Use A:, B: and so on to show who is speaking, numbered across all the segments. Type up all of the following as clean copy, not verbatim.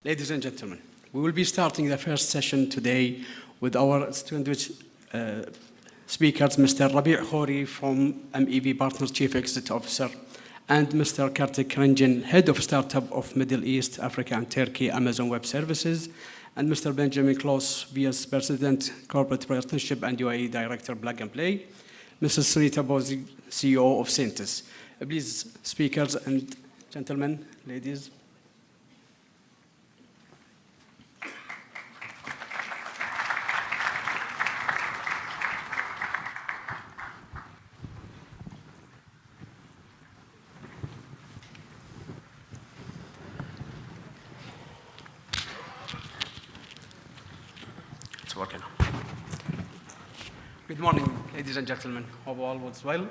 A: Ladies and gentlemen, we will be starting the first session today with our distinguished speakers, Mr. Rabih Khoury from MEVP Partners Chief Executive Officer, and Mr. Kartik Ranjan, Head of Startup of Middle East, Africa and Turkey, Amazon Web Services, and Mr. Benjamin Kloss, Vice President, Corporate Partnership and UAE Director, Plug and Play, Mrs. Sunita, CEO of Syntys. Please, speakers and gentlemen, ladies. Working. Good morning, ladies and gentlemen. Hope all was well.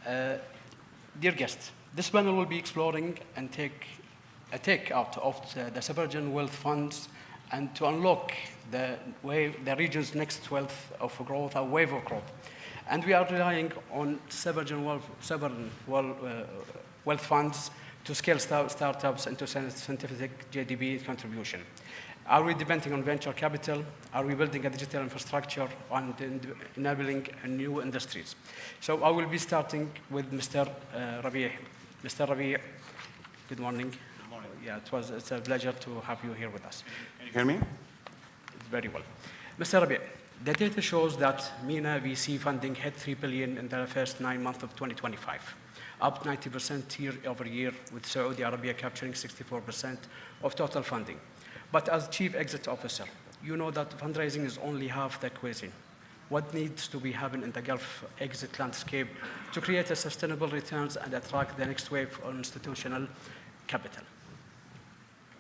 A: Dear guests, this panel will be exploring and take out of the sovereign wealth funds and to unlock the region's next wealth of growth, a wave of growth. And we are relying on sovereign wealth funds to scale startups and to scientific GDP contribution. Are we depending on venture capital? Are we building a digital infrastructure and enabling new industries? So I will be starting with Mr. Rabih. Mr. Rabih, good morning.
B: Good morning.
A: Yeah, it's a pleasure to have you here with us.
B: Can you hear me?
A: Very well. Mr. Rabih, the data shows that MENA VC funding hit $3 billion in the first 9 months of 2025, up 90% year over year, with Saudi Arabia capturing 64% of total funding. But as Chief Executive Officer, you know that fundraising is only half the equation. What needs to be happening in the Gulf exit landscape to create a sustainable returns and attract the next wave of institutional capital?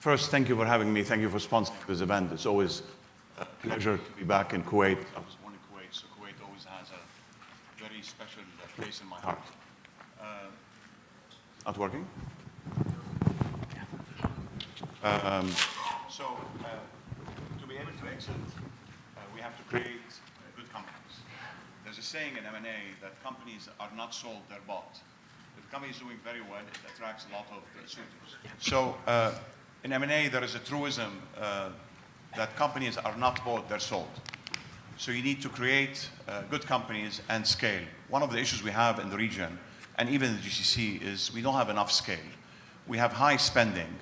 B: First, thank you for having me. Thank you for sponsoring this event. It's always a pleasure to be back in Kuwait. I was born in Kuwait, so Kuwait always has a very special place in my heart. Not working? To be able to exit, we have to create good companies. There's a saying in M&A that companies are not sold, they're bought. If a company is doing very well, it attracts a lot of suitors. So in M&A, there is a truism that companies are not bought, they're sold. So you need to create good companies and scale. One of the issues we have in the region, and even in the GCC, is we don't have enough scale. We have high spending,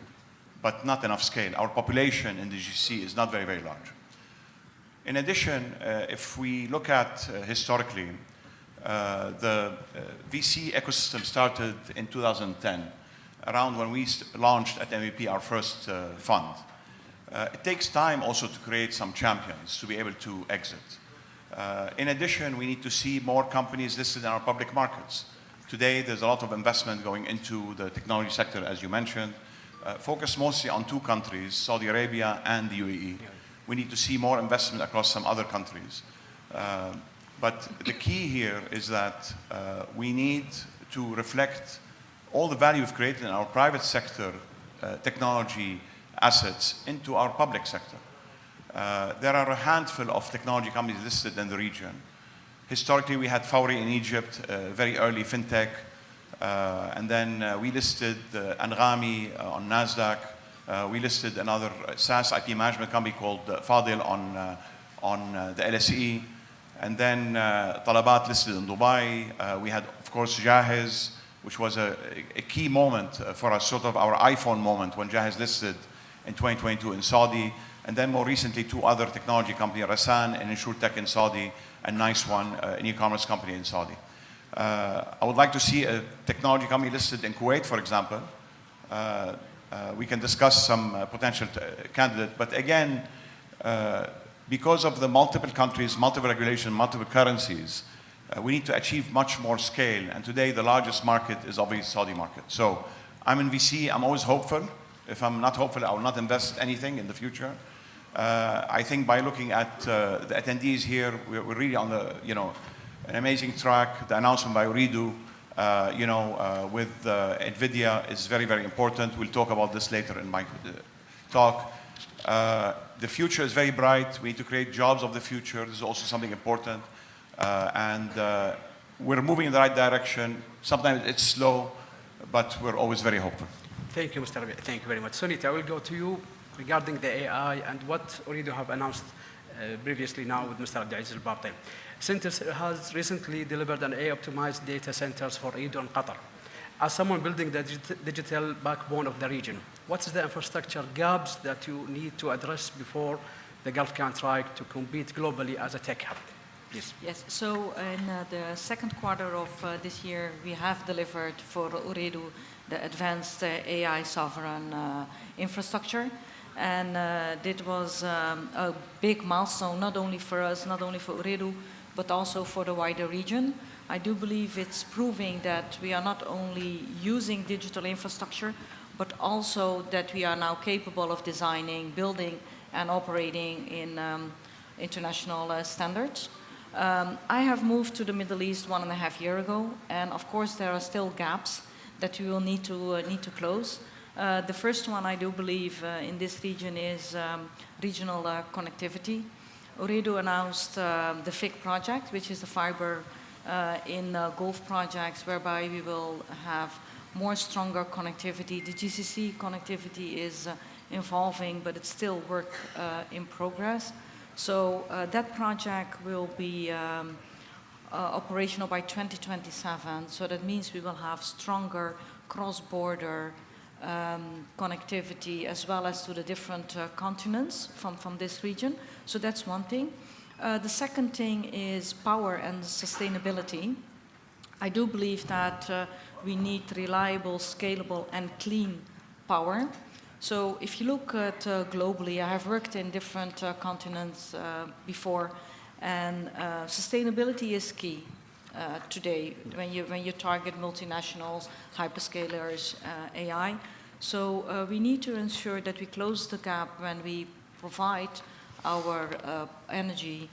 B: but not enough scale. Our population in the GCC is not very, very large. In addition, if we look at historically, the VC ecosystem started in 2010, around when we launched at MEVP our first fund. It takes time also to create some champions to be able to exit. In addition, we need to see more companies listed in our public markets. Today, there's a lot of investment going into the technology sector, as you mentioned. Focus mostly on two countries, Saudi Arabia and the UAE. We need to see more investment across some other countries. But the key here is that we need to reflect all the value we've created in our private sector technology assets into our public sector. There are a handful of technology companies listed in the region. Historically, we had Khoury in Egypt, very early fintech. And then we listed Anghami on NASDAQ. We listed another SaaS IP management company called Fadil on the LSE. And then Talabat listed in Dubai. We had, of course, Jahez, which was a key moment for us, sort of our iPhone moment when Jahez listed in 2022 in Saudi. And then more recently, two other technology companies, Rasan, an InsurTech in Saudi, and Nice One, an e-commerce company in Saudi. I would like to see a technology company listed in Kuwait, for example. We can discuss some potential candidates. But again, because of the multiple countries, multiple regulations, multiple currencies, we need to achieve much more scale. And today, the largest market is obviously the Saudi market. So I'm in VC. I'm always hopeful. If I'm not hopeful, I will not invest anything in the future. I think by looking at the attendees here, we're really on the, an amazing track. The announcement by Uridu, with NVIDIA is very, very important. We'll talk about this later in my talk. The future is very bright. We need to create jobs of the future. This is also something important. And we're moving in the right direction. Sometimes it's slow, but we're always very hopeful.
A: Thank you, Mr. Rabih. Thank you very much. Sunita, I will go to you. regarding the AI and what Ooredoo have announced previously now with Mr. Jahez al-Baker. Syntys has recently delivered an AI-optimized data centers for Ooredoo and Qatar. As someone building the digital backbone of the region, what is the infrastructure gaps that you need to address before the Gulf can try to compete globally as a tech hub? Please.
C: Yes, so in the second quarter of this year, we have delivered for Ooredoo the advanced AI sovereign infrastructure. And it was a big milestone, not only for us, not only for Ooredoo, but also for the wider region. I do believe it's proving that we are not only using digital infrastructure, but also that we are now capable of designing, building, and operating in international standards. I have moved to the Middle East 1.5 years ago, and of course there are still gaps that we will need to close. The first one I do believe in this region is regional connectivity. Ooredoo announced the FIC project, which is the fiber in Gulf projects, whereby we will have more stronger connectivity. The GCC connectivity is evolving, but it's still work in progress. So that project will be operational by 2027. So that means we will have stronger cross-border connectivity as well as to the different continents from this region. So that's one thing. The second thing is power and sustainability. I do believe that we need reliable, scalable, and clean power. So if you look at globally, I have worked in different continents before, and sustainability is key today when you target multinationals, hyperscalers, AI. So we need to ensure that we close the gap when we provide our energy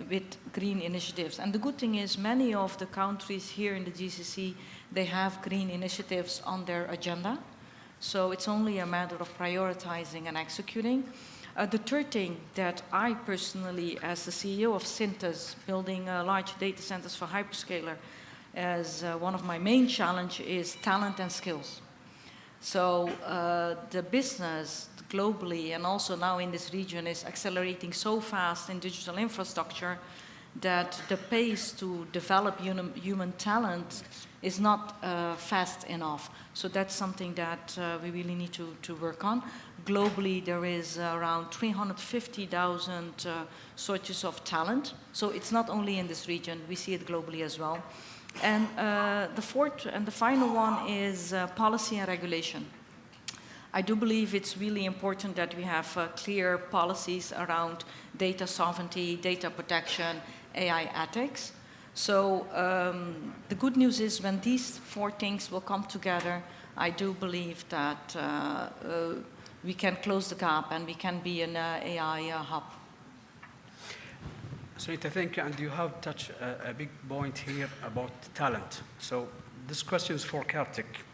C: with green initiatives. And the good thing is many of the countries here in the GCC, they have green initiatives on their agenda. So it's only a matter of prioritizing and executing. The third thing that I personally, as the CEO of Syntys, building large data centers for hyperscaler, as one of my main challenges is talent and skills. So the business globally and also now in this region is accelerating so fast in digital infrastructure that the pace to develop human talent is not fast enough. So that's something that we really need to work on. Globally, there is around 350,000 sources of talent. So it's not only in this region, we see it globally as well. And the fourth and the final one is policy and regulation. I do believe it's really important that we have clear policies around data sovereignty, data protection, AI ethics. So the good news is when these four things will come together, I do believe that we can close the gap and we can be an AI hub.
A: Sunita, thank you. And you have touched a big point here about talent. So this question is for Kartik.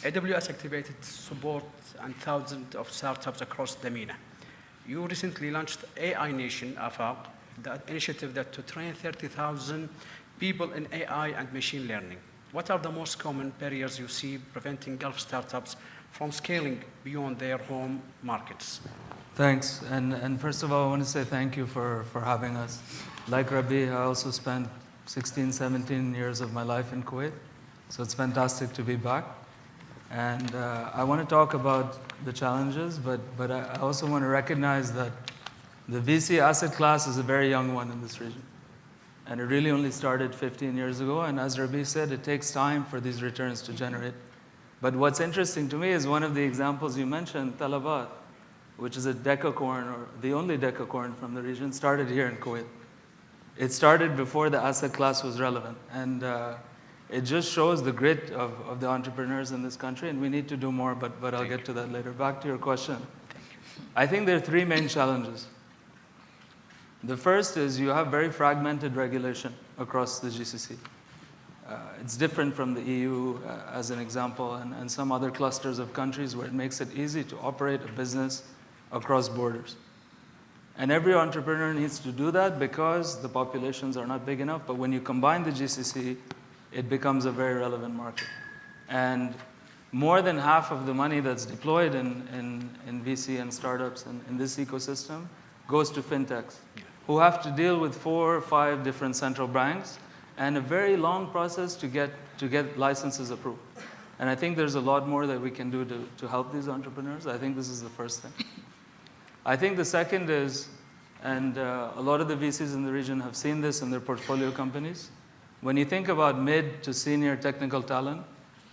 A: AWS activated support and thousands of startups across the MENA. You recently launched AI Nation, AFAQ, the initiative that to train 30,000 people in AI and machine learning. What are the most common barriers you see preventing Gulf startups from scaling beyond their home markets?
D: Thanks. And first of all, I want to say thank you for having us. Like Rabih, I also spent 16, 17 years of my life in Kuwait. So it's fantastic to be back. And I want to talk about the challenges, but I also want to recognize that the VC asset class is a very young one in this region. And it really only started 15 years ago. And as Rabih said, it takes time for these returns to generate. But what's interesting to me is one of the examples you mentioned, Talabat, which is a decacorn, or the only decacorn from the region, started here in Kuwait. It started before the asset class was relevant. And it just shows the grit of the entrepreneurs in this country, and we need to do more, but I'll get to that later. Back to your question. I think there are three main challenges. The first is you have very fragmented regulation across the GCC. It's different from the EU, as an example, and some other clusters of countries where it makes it easy to operate a business across borders. And every entrepreneur needs to do that because the populations are not big enough, but when you combine the GCC, it becomes a very relevant market. And more than half of the money that's deployed in VC and startups and in this ecosystem goes to fintechs, who have to deal with 4 or 5 different central banks and a very long process to get licenses approved. And I think there's a lot more that we can do to help these entrepreneurs. I think this is the first thing. I think the second is, and a lot of the VCs in the region have seen this in their portfolio companies, when you think about mid to senior technical talent,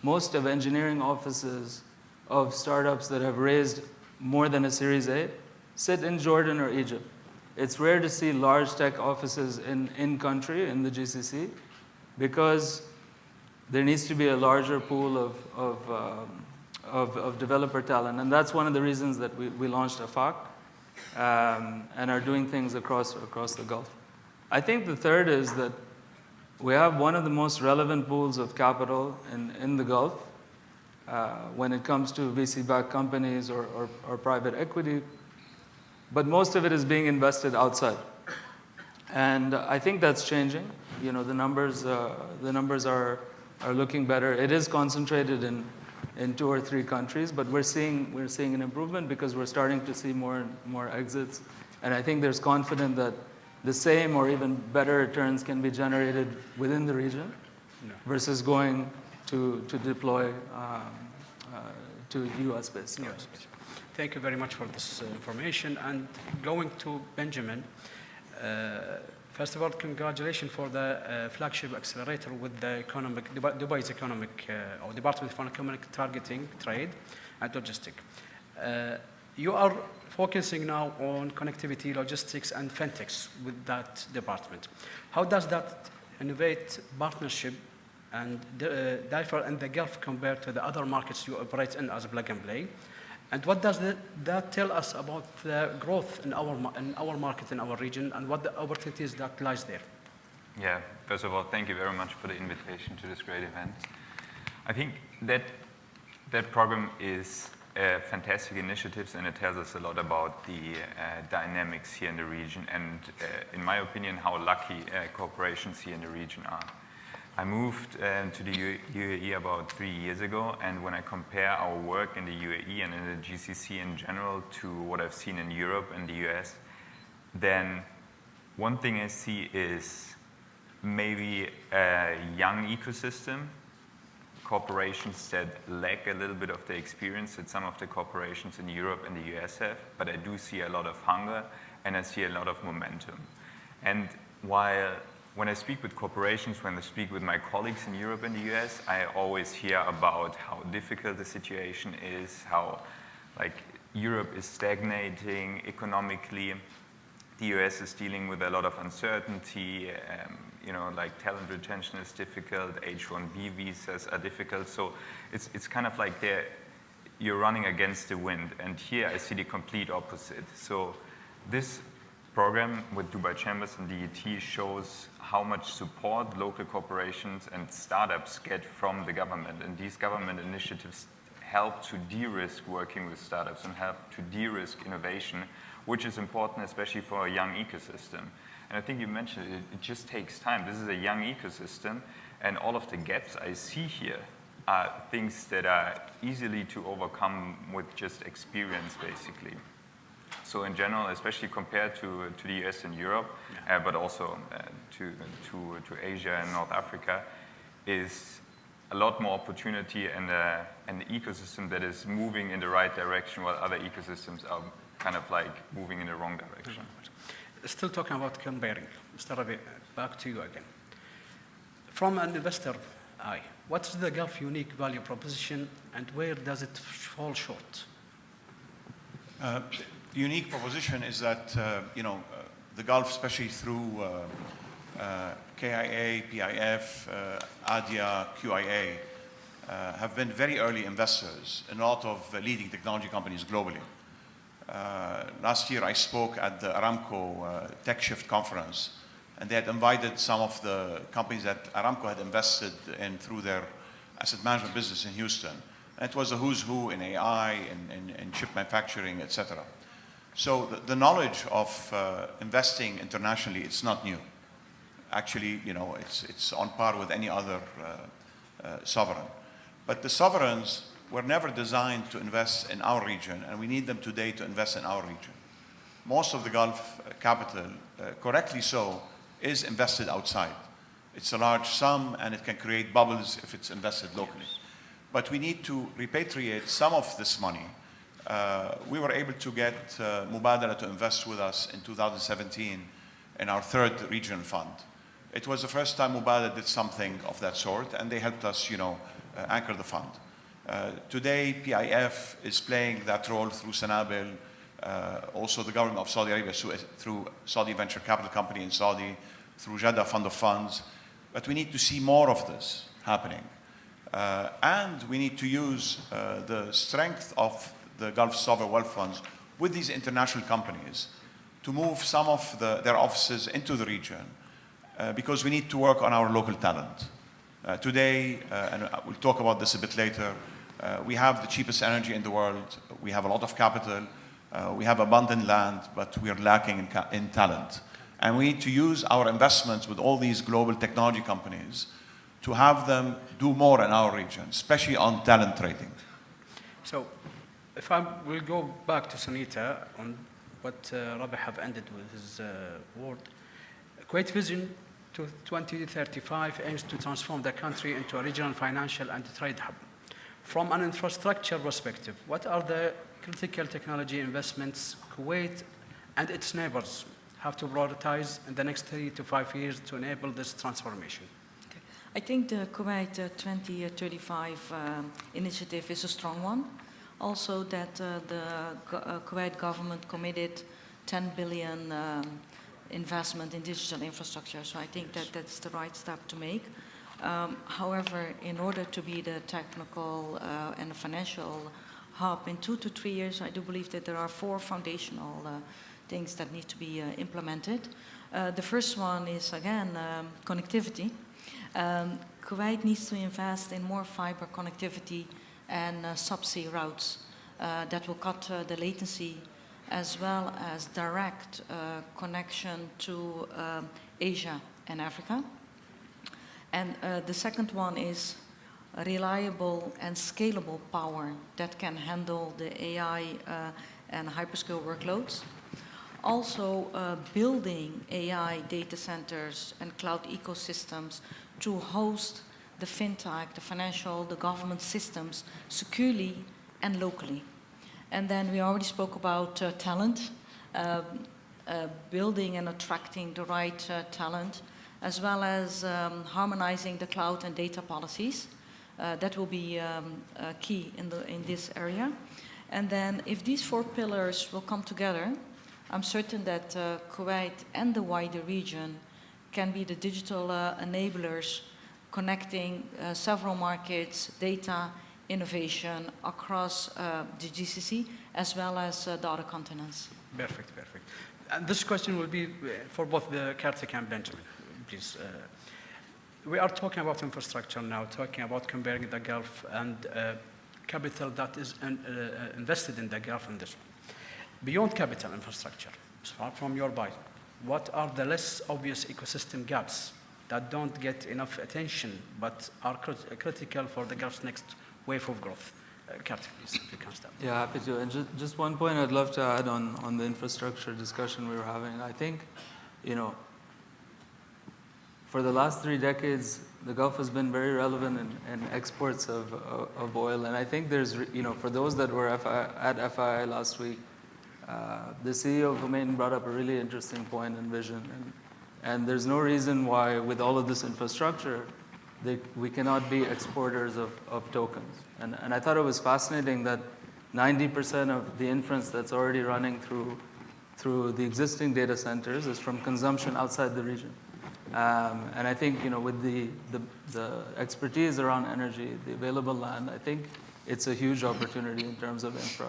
D: most of engineering offices of startups that have raised more than a Series A sit in Jordan or Egypt. It's rare to see large tech offices in country, in the GCC, because there needs to be a larger pool of developer talent. And that's one of the reasons that we launched AFAC and are doing things across the Gulf. I think the third is that we have one of the most relevant pools of capital in the Gulf when it comes to VC-backed companies or private equity, but most of it is being invested outside. And I think that's changing. You know, the numbers are looking better. It is concentrated in 2 or 3 countries, but we're seeing an improvement because we're starting to see more and more exits. And I think there's confidence that the same or even better returns can be generated within the region versus going to deploy to US-based.
A: Thank you very much for this information. And going to Benjamin, first of all, congratulations for the flagship accelerator with the Dubai's economic, or Department for Economic Targeting, Trade and Logistics. You are focusing now on connectivity, logistics, and fintechs with that department. How does that innovate partnership and differ in the Gulf compared to the other markets you operate in as a plug and play? And what does that tell us about the growth in our market, in our region, and what the opportunities that lies there?
E: Yeah, first of all, thank you very much for the invitation to this great event. I think that program is fantastic initiatives, and it tells us a lot about the dynamics here in the region, and in my opinion, how lucky corporations here in the region are. I moved to the UAE about 3 years ago, and when I compare our work in the UAE and in the GCC in general to what I've seen in Europe and the US, then one thing I see is maybe a young ecosystem, corporations that lack a little bit of the experience that some of the corporations in Europe and the US have, but I do see a lot of hunger and I see a lot of momentum. And when I speak with corporations, when I speak with my colleagues in Europe and the US, I always hear about how difficult the situation is, how Europe is stagnating economically, the US is dealing with a lot of uncertainty, talent retention is difficult, H-1B visas are difficult, so it's kind of like you're running against the wind, and here I see the complete opposite. So this program with Dubai Chambers and DET shows how much support local corporations and startups get from the government, and these government initiatives help to de-risk working with startups and help to de-risk innovation, which is important especially for a young ecosystem. And I think you mentioned it just takes time. This is a young ecosystem, and all of the gaps I see here are things that are easily to overcome with just experience, basically. So in general, especially compared to the US and Europe, but also to Asia and North Africa, is a lot more opportunity and an ecosystem that is moving in the right direction, while other ecosystems are kind of like moving in the wrong direction.
A: Still talking about comparing, Mr. Rabih, back to you again. From an investor eye, what is the Gulf unique value proposition and where does it fall short?
B: The unique proposition is that, the Gulf, especially through KIA, PIF, ADIA, QIA, have been very early investors in a lot of leading technology companies globally. Last year I spoke at the Aramco Tech Shift conference, and they had invited some of the companies that Aramco had invested in through their asset management business in Houston. And it was a who's who in AI, in chip manufacturing, etc. So the knowledge of investing internationally, it's not new. Actually, it's on par with any other sovereign. But the sovereigns were never designed to invest in our region, and we need them today to invest in our region. Most of the Gulf capital, correctly so, is invested outside. It's a large sum, and it can create bubbles if it's invested locally. But we need to repatriate some of this money. We were able to get Mubadala to invest with us in 2017 in our third regional fund. It was the first time Mubadala did something of that sort, and they helped us, anchor the fund. Today, PIF is playing that role through Sanabil, also the government of Saudi Arabia through Saudi Venture Capital Company in Saudi, through Jeddah Fund of Funds. But we need to see more of this happening. And we need to use the strength of the Gulf sovereign wealth funds with these international companies to move some of their offices into the region, because we need to work on our local talent. Today, and we'll talk about this a bit later, we have the cheapest energy in the world, we have a lot of capital, we have abundant land, but we are lacking in talent. And we need to use our investments with all these global technology companies to have them do more in our region, especially on talent trading.
A: So, if we'll go back to Sunita on what Rabih have ended with his word. Kuwait Vision to 2035 aims to transform the country into a regional financial and trade hub. From an infrastructure perspective, what are the critical technology investments Kuwait and its neighbors have to prioritize in the next 3 to 5 years to enable this transformation?
C: Okay. I think the Kuwait 2035 initiative is a strong one. Also that the Kuwait government committed 10 billion investment in digital infrastructure. So I think that that's the right step to make. However, in order to be the technical and financial hub in 2 to 3 years, I do believe that there are 4 foundational things that need to be implemented. The first one is, again, connectivity. Kuwait needs to invest in more fiber connectivity and subsea routes that will cut the latency, as well as direct connection to Asia and Africa. And the second one is reliable and scalable power that can handle the AI and hyperscale workloads. Also building AI data centers and cloud ecosystems to host the fintech, the financial, the government systems securely and locally. And then we already spoke about talent, building and attracting the right talent, as well as harmonizing the cloud and data policies. That will be key in this area. And then if these 4 pillars will come together, I'm certain that Kuwait and the wider region can be the digital enablers connecting several markets, data, innovation across the GCC as well as the other continents.
A: Perfect, perfect. And this question will be for both the Kartik and Benjamin, please. We are talking about infrastructure now, talking about comparing the Gulf and capital that is invested in the Gulf and this one. Beyond capital infrastructure, from your bite, what are the less obvious ecosystem gaps that don't get enough attention but are critical for the Gulf's next wave of growth? Kartik, please, if you can start.
D: Yeah, happy to. And just one point I'd love to add on the infrastructure discussion we were having. I think, for the last 3 decades, the Gulf has been very relevant in exports of oil. And I think there's, for those that were at FII last week, the CEO of Khomeini brought up a really interesting point and vision. And there's no reason why, with all of this infrastructure, we cannot be exporters of tokens. And I thought it was fascinating that 90% of the inference that's already running through the existing data centers is from consumption outside the region. And I think, with the expertise around energy, the available land, I think it's a huge opportunity in terms of infra,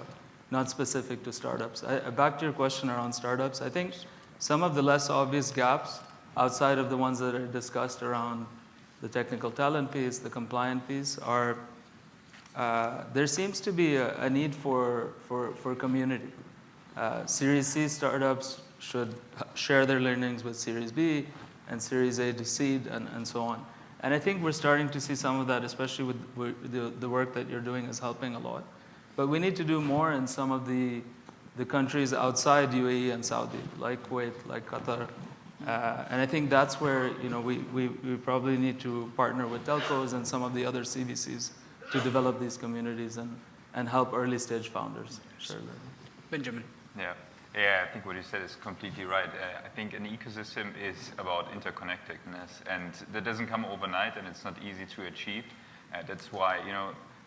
D: not specific to startups. Back to your question around startups, I think some of the less obvious gaps outside of the ones that are discussed around the technical talent piece, the compliant piece, are there seems to be a need for community. Series C startups should share their learnings with Series B and Series A to seed and so on. And I think we're starting to see some of that, especially with the work that you're doing is helping a lot. But we need to do more in some of the countries outside UAE and Saudi, like Kuwait, like Qatar. And I think that's where we probably need to partner with telcos and some of the other CVCs to develop these communities and help early stage founders. Sure.
A: Benjamin.
E: Yeah, I think what you said is completely right. I think an ecosystem is about interconnectedness, and that doesn't come overnight, and it's not easy to achieve. That's why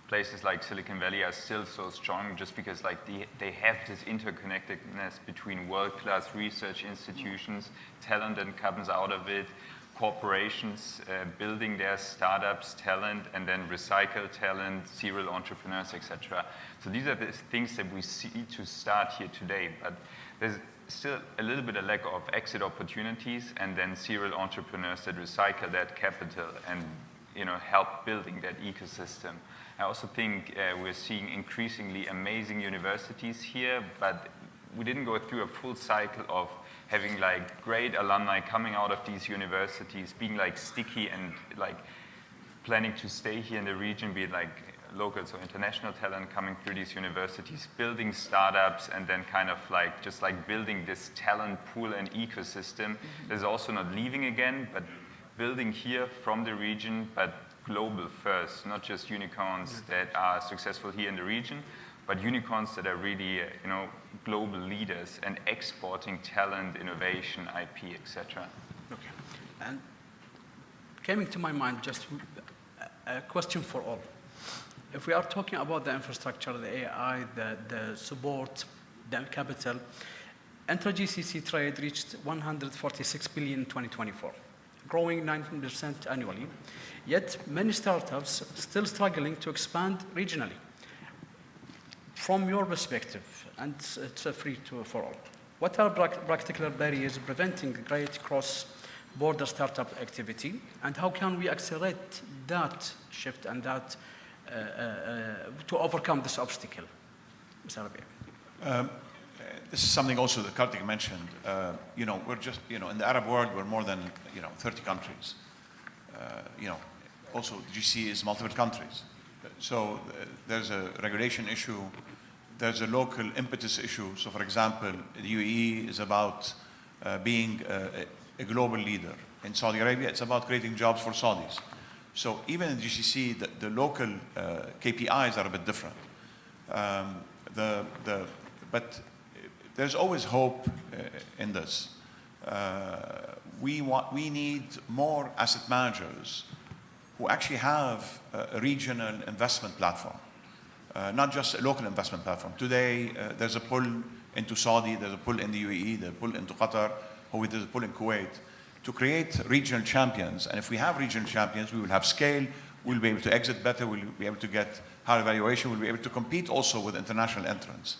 E: places like Silicon Valley are still so strong, just because like they have this interconnectedness between world-class research institutions, talent that comes out of it, corporations building their startups, talent, and then recycle talent, serial entrepreneurs, etc. So these are the things that we see to start here today, but there's still a little bit of lack of exit opportunities, and then serial entrepreneurs that recycle that capital and help building that ecosystem. I also think we're seeing increasingly amazing universities here, but we didn't go through a full cycle of having like great alumni coming out of these universities, being like sticky and like planning to stay here in the region, be it like locals or international talent coming through these universities, building startups, and then kind of like just like building this talent pool and ecosystem. There's also not leaving again, but building here from the region, but global first, not just unicorns that are successful here in the region, but unicorns that are really, global leaders and exporting talent, innovation, IP, etc.
A: Okay. And coming to my mind, just a question for all. If we are talking about the infrastructure, the AI, the support, the capital, intra-GCC trade reached 146 billion in 2024, growing 19% annually. Yet many startups still struggling to expand regionally. From your perspective, and it's free for all, what are practical barriers preventing great cross-border startup activity, and how can we accelerate that shift and that to overcome this obstacle? Mr. Rabih.
B: This is something also that Kartik mentioned. We're just, in the Arab world, we're more than, 30 countries. Also, the GCC is multiple countries. So there's a regulation issue. There's a local impetus issue. So, for example, the UAE is about being a global leader. In Saudi Arabia, it's about creating jobs for Saudis. So even in the GCC, the local KPIs are a bit different. But there's always hope in this. We need more asset managers who actually have a regional investment platform, not just a local investment platform. Today, there's a pull into Saudi, there's a pull in the UAE, there's a pull into Qatar, there's a pull in Kuwait, to create regional champions. And if we have regional champions, we will have scale, we'll be able to exit better, we'll be able to get higher valuation, we'll be able to compete also with international entrants.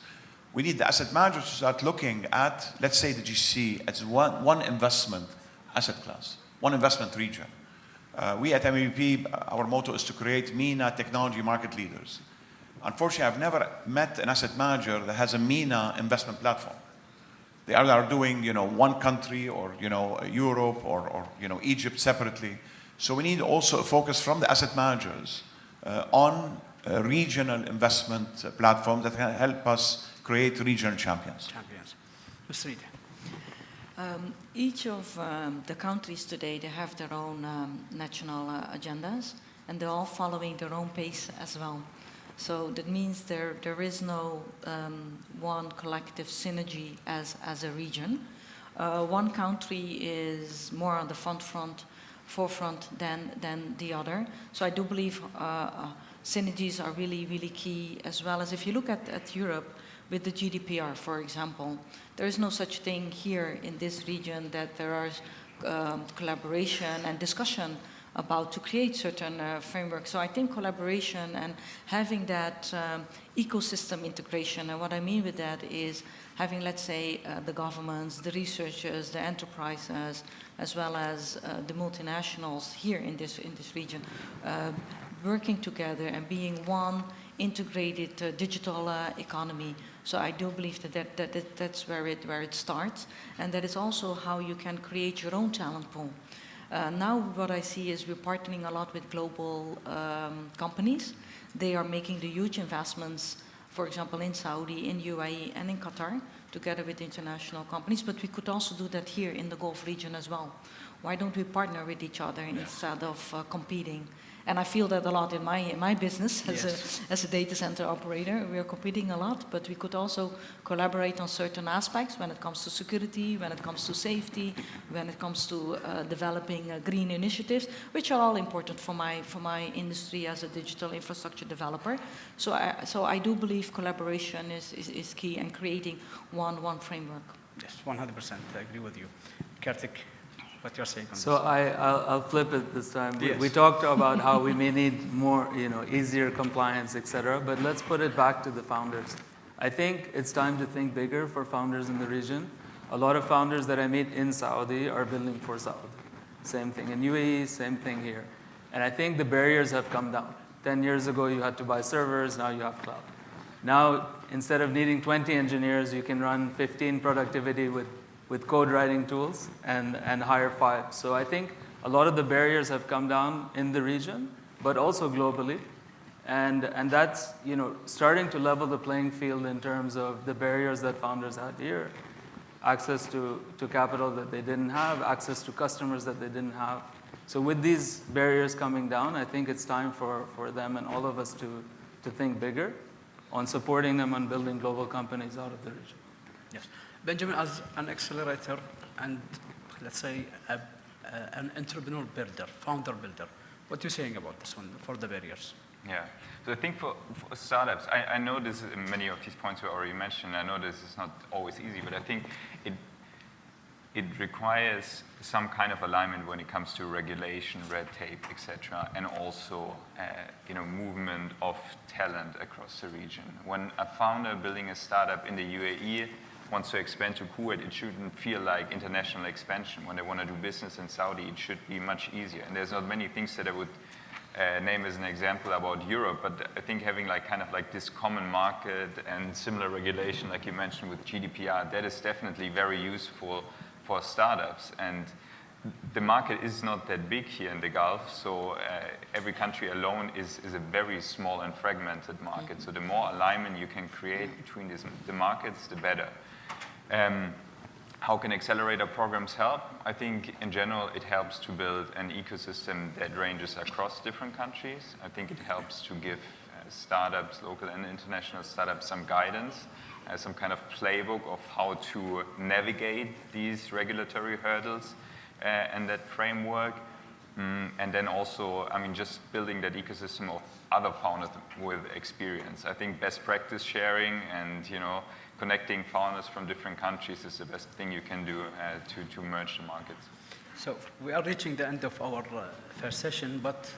B: We need the asset managers to start looking at, let's say, the GCC as one investment asset class, one investment region. We at MEVP, our motto is to create MENA technology market leaders. Unfortunately, I've never met an asset manager that has a MENA investment platform. They are doing, one country or, Europe or Egypt separately. So we need also a focus from the asset managers on regional investment platforms that can help us create regional champions.
A: Sunita.
C: Each of the countries today, they have their own national agendas, and they're all following their own pace as well. So that means there is no one collective synergy as a region. One country is more on the forefront than the other. So I do believe synergies are really, really key, as well as if you look at Europe with the GDPR, for example, there is no such thing here in this region that there are collaboration and discussion about to create certain frameworks. So I think collaboration and having that ecosystem integration, and what I mean with that is having, let's say, the governments, the researchers, the enterprises, as well as the multinationals here in this region, working together and being one integrated digital economy. So I do believe that's where it starts, and that is also how you can create your own talent pool. Now what I see is we're partnering a lot with global companies. They are making the huge investments, for example, in Saudi, in UAE, and in Qatar, together with international companies. But we could also do that here in the Gulf region as well. Why don't we partner with each other instead of competing? And I feel that a lot in my business as a data center operator. We are competing a lot, but we could also collaborate on certain aspects when it comes to security, when it comes to safety, when it comes to developing green initiatives, which are all important for my industry as a digital infrastructure developer. So I do believe collaboration is key, and creating one framework.
A: Yes, 100%. I agree with you. Kartik, what you're saying on
D: So
A: this?
D: I'll flip it this time.
A: Yes.
D: We talked about how we may need more, easier compliance, etc. But let's put it back to the founders. I think it's time to think bigger for founders in the region. A lot of founders that I meet in Saudi are building for Saudi. Same thing in UAE, same thing here. And I think the barriers have come down. 10 years ago, you had to buy servers. Now you have cloud. Now, instead of needing 20 engineers, you can run 15 productivity with code writing tools and hire 5. So I think a lot of the barriers have come down in the region, but also globally. And that's starting to level the playing field in terms of the barriers that founders had here. Access to capital that they didn't have, access to customers that they didn't have. So with these barriers coming down, I think it's time for them and all of us to think bigger on supporting them on building global companies out of the region.
A: Yes. Benjamin, as an accelerator and, let's say, an entrepreneur builder, founder builder, what are you saying about this one for the barriers?
E: Yeah. So I think for startups, I know this, many of these points were already mentioned. I know this is not always easy, but I think it requires some kind of alignment when it comes to regulation, red tape, etc., and also movement of talent across the region. When a founder building a startup in the UAE wants to expand to Kuwait, it shouldn't feel like international expansion. When they want to do business in Saudi, it should be much easier. And there's not many things that I would name as an example about Europe, but I think having this common market and similar regulation, like you mentioned with GDPR, that is definitely very useful for startups. And the market is not that big here in the Gulf, so every country alone is a very small and fragmented market. So the more alignment you can create between the markets, the better. How can accelerator programs help? I think in general it helps to build an ecosystem that ranges across different countries. I think it helps to give startups, local and international startups, some guidance, some kind of playbook of how to navigate these regulatory hurdles and that framework. And then also, just building that ecosystem of other founders with experience. I think best practice sharing and, connecting founders from different countries is the best thing you can do to merge the markets.
A: So we are reaching the end of our first session, but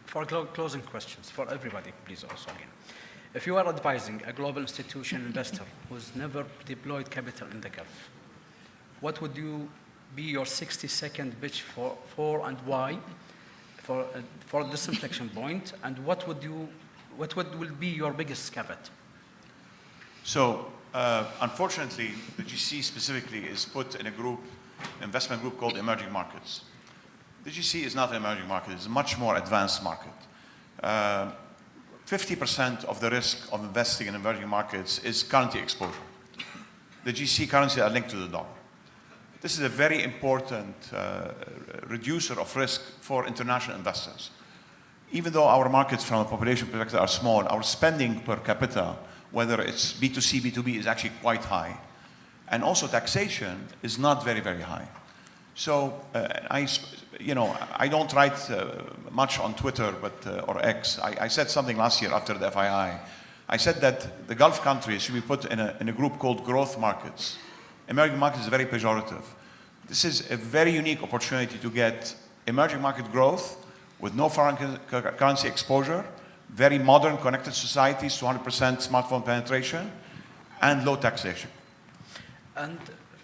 A: for closing questions for everybody, please also again. If you are advising a global institutional investor who's never deployed capital in the Gulf, what would be your 60-second pitch for and why for this inflection point, and what will be your biggest caveat?
B: So, unfortunately, the GC specifically is put in investment group called emerging markets. The GC is not an emerging market, it's a much more advanced market. 50% of the risk of investing in emerging markets is currency exposure. The GC currencies are linked to the dollar. This is a very important reducer of risk for international investors. Even though our markets from a population perspective are small, our spending per capita, whether it's B2C, B2B, is actually quite high. And also taxation is not very, very high. So I don't write much on Twitter or X. I said something last year after the FII. I said that the Gulf countries should be put in a group called growth markets. Emerging markets is very pejorative. This is a very unique opportunity to get emerging market growth with no foreign currency exposure, very modern connected societies, 200% smartphone penetration, and low taxation.
A: And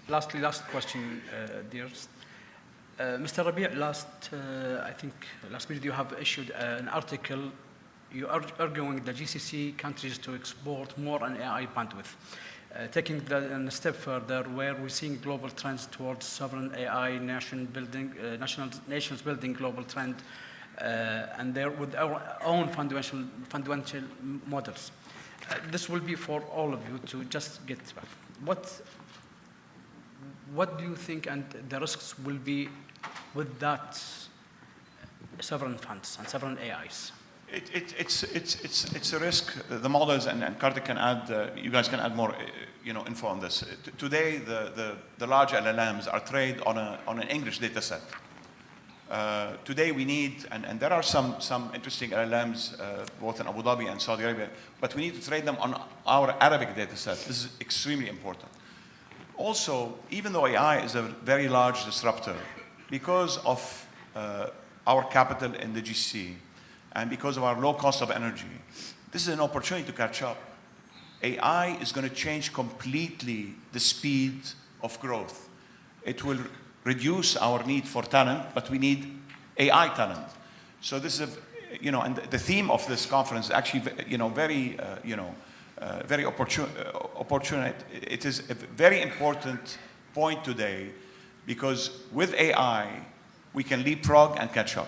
A: last question, dearest. Mr. Rabih, I think last minute you have issued an article. You are arguing the GCC countries to export more on AI bandwidth. taking that a step further, where we're seeing global trends towards sovereign AI, nations building global trend, and there with our own fundamental models. This will be for all of you to just get back. What do you think and the risks will be with that sovereign funds and sovereign AIs?
B: It's a risk. The models, and Kartik can add, you guys can add more info on this. Today, the large LLMs are trained on an English data set. Today we need, and there are some interesting LLMs both in Abu Dhabi and Saudi Arabia, but we need to train them on our Arabic data set. This is extremely important. Also, even though AI is a very large disruptor, because of our capital in the GCC and because of our low cost of energy, this is an opportunity to catch up. AI is going to change completely the speed of growth. It will reduce our need for talent, but we need AI talent. So this is, and the theme of this conference is actually, very opportunity. It is a very important point today, because with AI, we can leapfrog and catch up.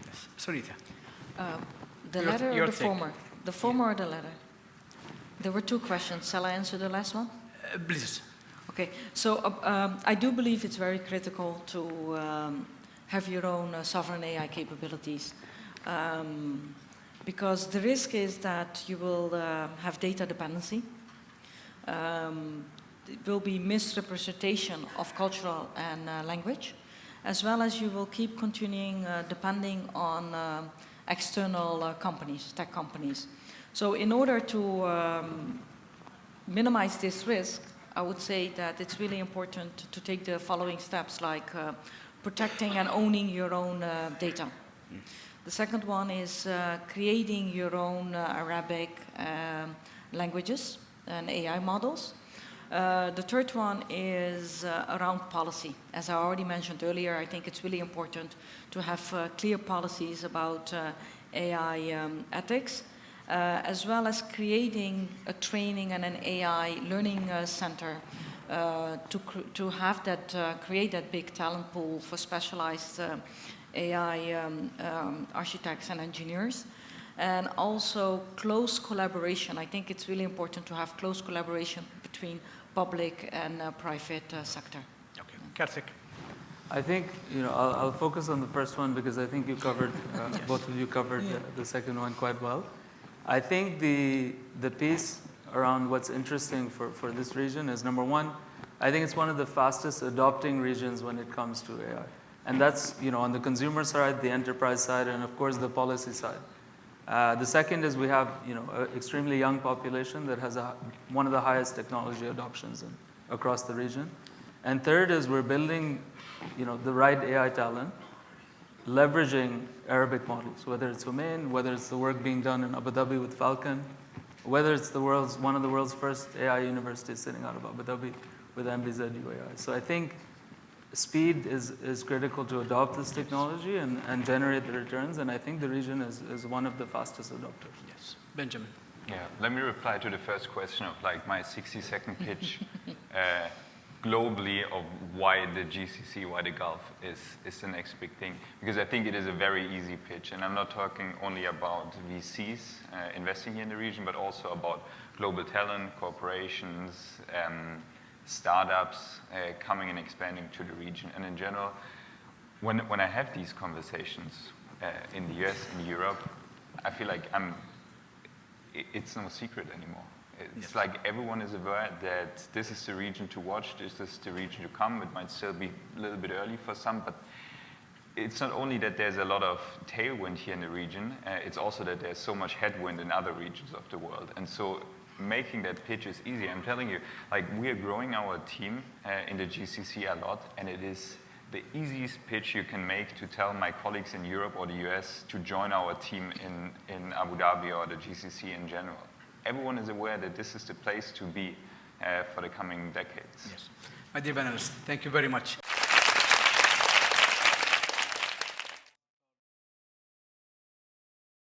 A: Yes. Sunita.
C: The latter or the former? The former or the latter? There were two questions. Shall I answer the last one?
A: Please.
C: Okay, so I do believe it's very critical to have your own sovereign AI capabilities, because the risk is that you will have data dependency. It will be misrepresentation of cultural and language, as well as you will keep continuing depending on external companies, tech companies. So in order to minimize this risk, I would say that it's really important to take the following steps, like protecting and owning your own data. The second one is creating your own Arabic languages and AI models. The third one is around policy. As I already mentioned earlier, I think it's really important to have clear policies about AI ethics, as well as creating a training and an AI learning center to have that, create that big talent pool for specialized AI architects and engineers. And also close collaboration. I think it's really important to have close collaboration between public and private sector.
A: Okay, Kartik.
D: I think, I'll focus on the first one because I think you covered, both of you covered the second one quite well. I think the piece around what's interesting for this region is, number one, I think it's one of the fastest adopting regions when it comes to AI. And that's, on the consumer side, the enterprise side, and of course the policy side. The second is we have, an extremely young population that has one of the highest technology adoptions across the region. And third is we're building, the right AI talent, leveraging Arabic models, whether it's Oman, whether it's the work being done in Abu Dhabi with Falcon, whether it's one of the world's first AI universities sitting out of Abu Dhabi with MBZ UAI. So I think speed is critical to adopt this technology and generate the returns, and I think the region is one of the fastest adopters.
A: Yes. Benjamin.
E: Yeah, let me reply to the first question of my 60-second pitch globally of why the GCC, why the Gulf is the next big thing. Because I think it is a very easy pitch, and I'm not talking only about VCs investing here in the region, but also about global talent, corporations, startups coming and expanding to the region. And in general, when I have these conversations in the US and Europe, I feel like it's no secret anymore. It's like everyone is aware that this is the region to watch, this is the region to come. It might still be a little bit early for some, but it's not only that there's a lot of tailwind here in the region, it's also that there's so much headwind in other regions of the world. And so making that pitch is easy. I'm telling you, we are growing our team in the GCC a lot, and it is the easiest pitch you can make to tell my colleagues in Europe or the US to join our team in Abu Dhabi or the GCC in general. Everyone is aware that this is the place to be for the coming decades.
A: Yes. My dear panelists, thank you very much.